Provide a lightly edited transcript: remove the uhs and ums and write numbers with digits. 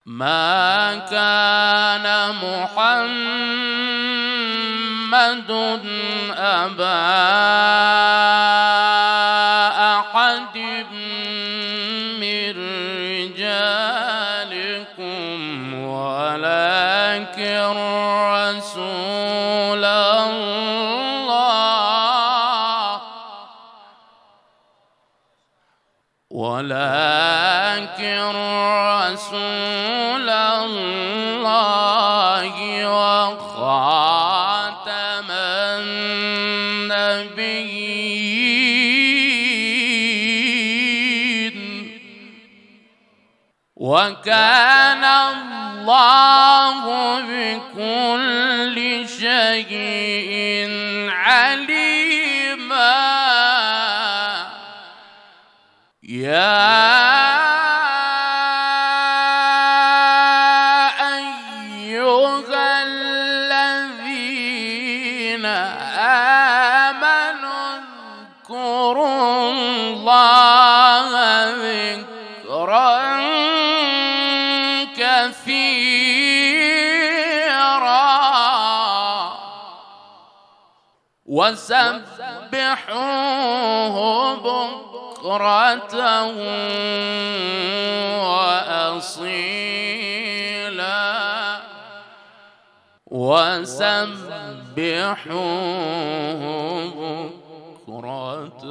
ما كان محمد أبا أحد من رجالكم ولكن رسول الله وخاتم النبيين وكان الله بكل شيء عليما. يا أيها الذين آمنوا اذكروا الله ذكرا كثيرا وسبحوه بكرة وأصيلا وسبحوه بكرة